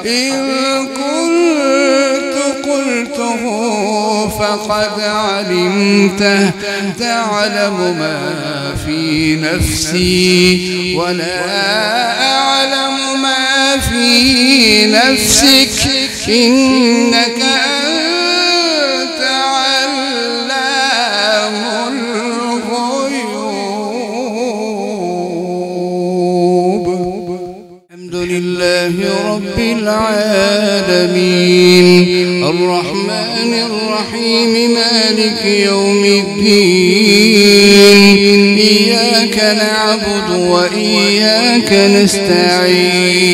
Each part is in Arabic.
إن كنت قلته فقد علمته تعلم ما في نفسي ولا أعلم ما في نفسك إنك أنت علام الغيوب. الحمد لله رب العالمين الرحمن الرحيم مالك يوم الدين إياك نعبد وإياك نستعين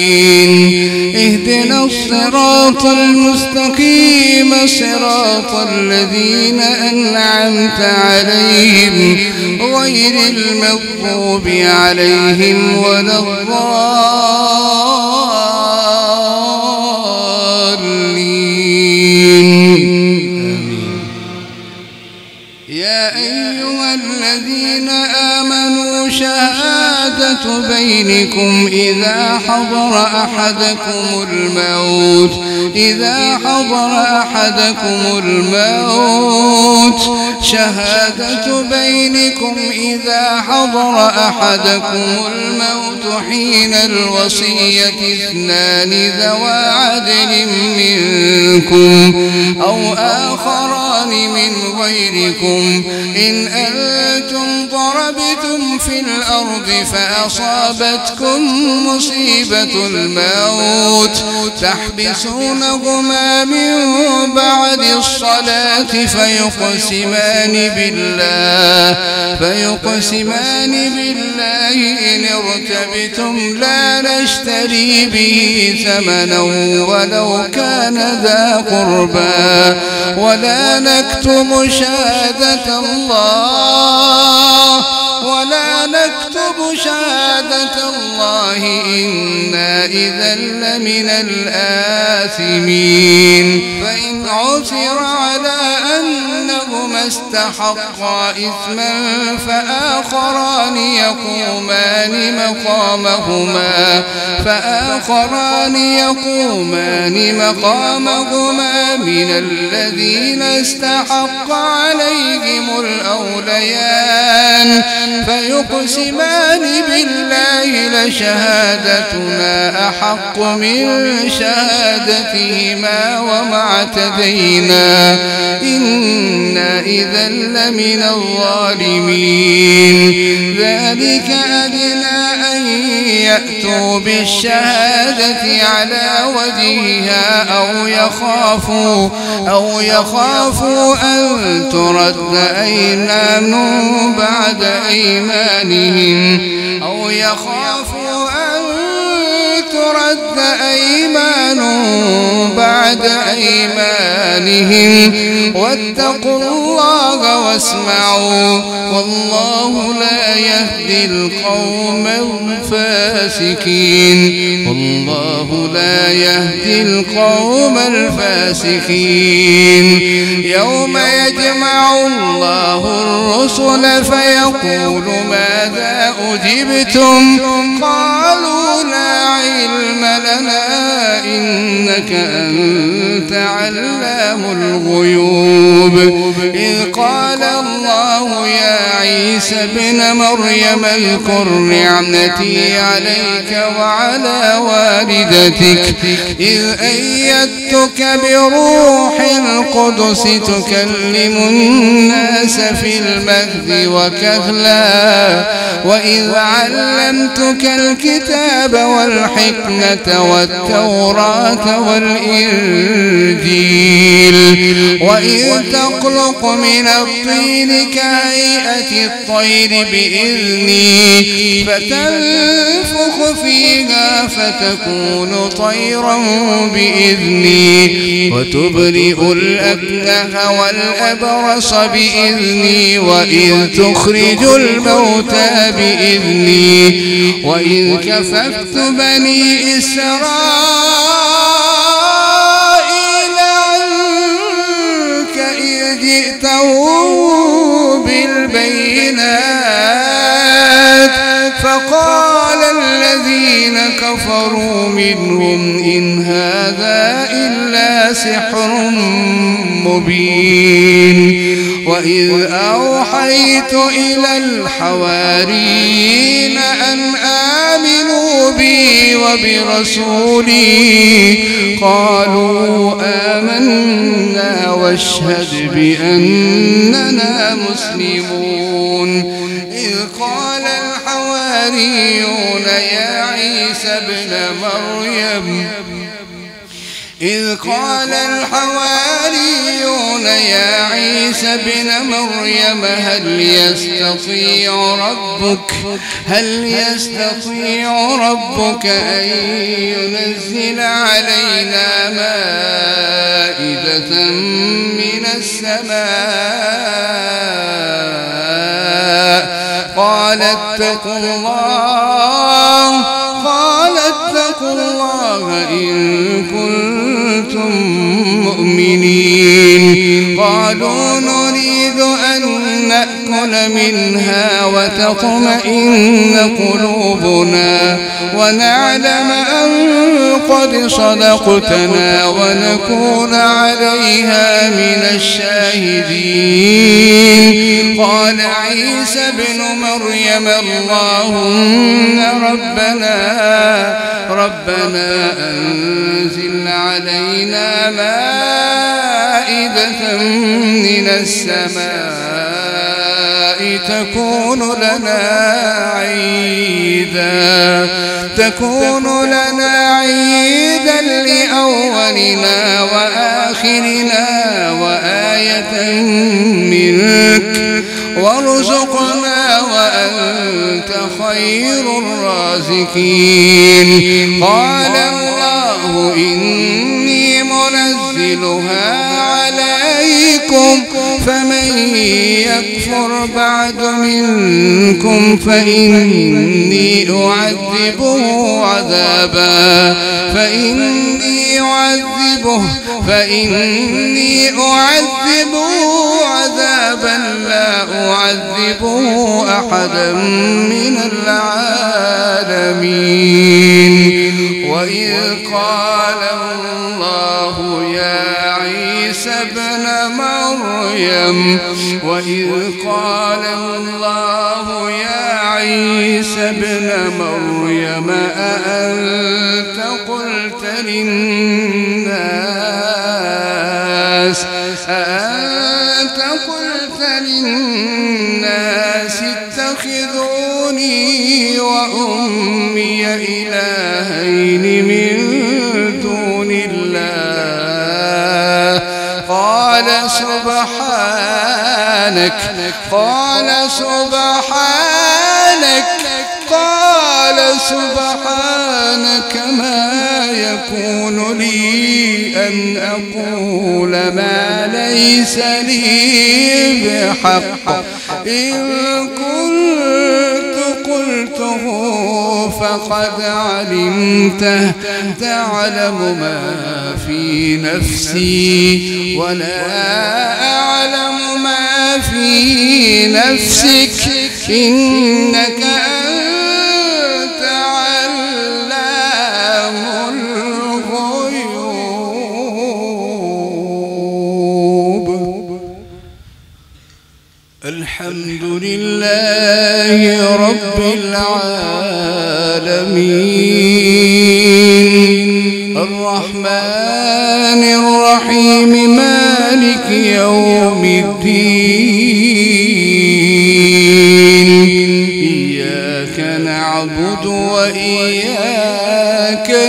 اهدنا الصراط المستقيم صراط الذين أنعمت عليهم غير المغضوب عليهم ولا الضالين. يا أيها الذين آمنوا شهادة بينكم إذا حضر أحدكم الموت شهادة بينكم إذا حضر أحدكم الموت حين الوصية اثنان ذوى عدل منكم أو آخران من غيركم إن أنتم ضربتم في الأرض فأصابتكم مصيبة الموت تحبسونهما من بعد الصلاة فيقسمان بالله إن ارتبتم لا نشتري به ثمنا ولو كان ذا قربى ولا نكتم شهادة الله إنا إذا لمن الآثمين. فإن عثر على أنهما استحقا إثما فآخران يقومان مقامهما من الذين استحق عليهم الأوليان فيقسمان بالله لشهادتنا أحق من شهادتهما وما اعتدينا إنا إذا لمن الظالمين. ذلك أدنى أن يأتوا بالشهادة على وجهها أو يخافوا أن ترد أيمان بعد أيمانهم واتقوا الله واسمعوا والله لا يهدي القوم الفاسقين. يوم يجمع الله الرسل فيقول ماذا أجبتم قالوا لا علم لنا إنك أنت علام الغيوب. إذ قال الله يا عيسى ابن مريم اذكر نعمتي عليك وعلى والدتك إذ أيدتك بروح القدس تكلم الناس في المهد وكهلا وإذ علمتك الكتاب والحكمة والتوراة والإنجيل وإذ تخلق من الطين كهيئة الطير بإذني فتنفخ فيها فتكون طيرا بإذني وتبرئ الأكمه والأبرص بإذني وإذ تخرج الموتى بإذني وإذ كففت بني إسرائيل عنك إذ جئتهم بالبينات فقال الذين كفروا منهم إن هذا إلا سحر مبين وإذ أوحيت إلى الحواريين أن آمنوا بي وبرسولي قالوا آمنا واشهد بأننا مسلمون إذ قال الحواريون يا عيسى ابن مريم هل يستطيع ربك أن ينزل علينا مائدة من السماء قال اتقوا الله إن كنتم مؤمنين قالوا نريد أن نأكل منها وتطمئن قلوبنا ونعلم أن قد صدقتنا ونكون عليها من الشاهدين قال عيسى ابن مريم اللهم ربنا أنزل علينا مائدة من السماء تكون لنا عيدا لأولنا وآخرنا وآية منك وارزقنا وأنت خير الرازقين قال الله إني منزلها عليكم فمن يكفر بعد منكم فإني أعذبه عذابا لا أعذبه أحدا من العالمين وإذ قال الله يا عيسى ابن مريم أأنت قلت للناس اتخذوني وأمي إلهين من دون الله قال سبحانك ما يكون لي أن أقول ما ليس لي بحق إن كنت قلته فقد علمته تعلم ما في نفسي ولا أعلم ما في نفسك إنك أنت علام الغيوب. الحمد لله رب العالمين الرحمن الرحيم مالك يوم الدين إياك نعبد وإياك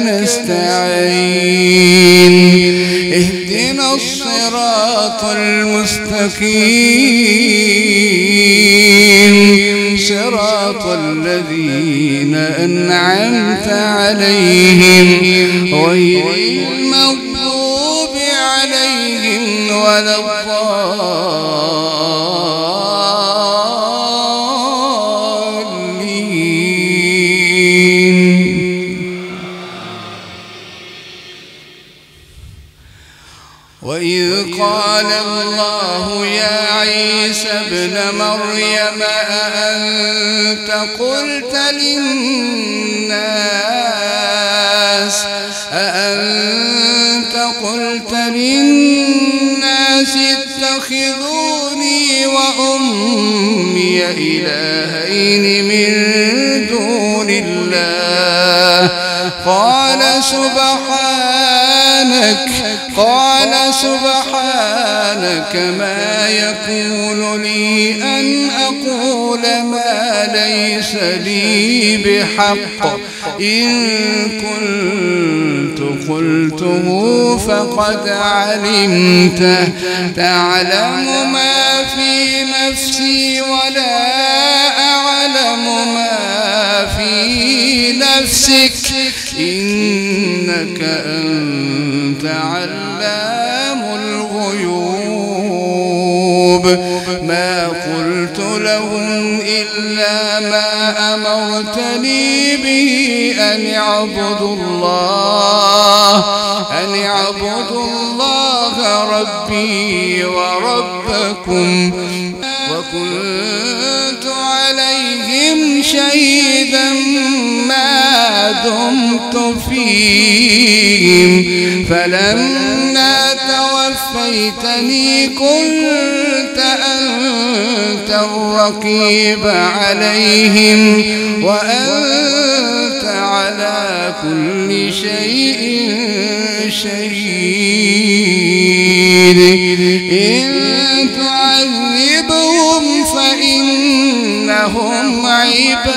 نستعين اهدنا الصراط المستقيم صراط الذين أنعمت عليهم غير المغضوب عليهم ولا الضالين. وإذ قال الله يا عيسى ابن مريم أأنت قلت للناس قلت للناس اتخذوني وأمي إلهين من دون الله قال سبحانك ما يكون لي أن أقول ما ليس لي بحق إن كنت قلته فقد علمته تعلم ما في نفسي ولا أعلم ما في نفسك إنك أنت علام الغيوب ما قلت لهم إلا ما أمرتني به أن اعبدوا الله ربي وربكم وكنت عليهم شهيدا ما دمت فيهم فلما توفيتني كنت أنت الرقيب عليهم وأنت على كل شيء شهيد إن تعذبهم فإنهم عبادك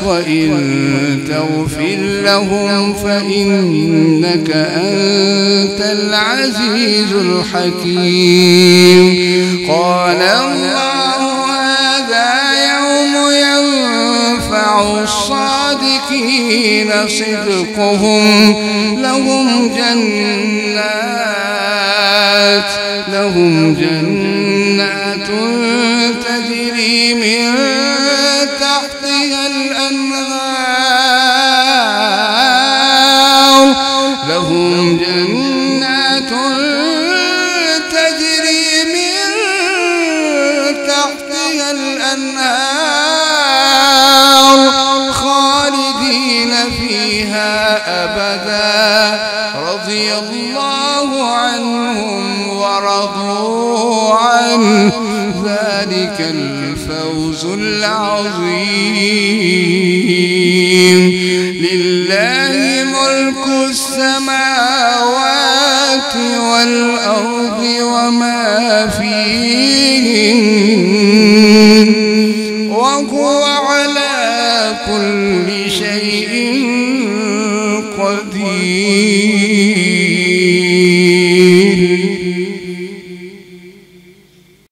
وإن تغفر لهم فإنك أنت العزيز الحكيم قال الله هذا يوم ينفع الصادقين صدقهم لهم جنات تجري من تحتها الأنهار خالدين فيها أبدا رضي الله عنهم ورضوا عنه ذلك الفوز العظيم لله ملك السماوات والأرض وما فيهن وهو على كل شيء قدير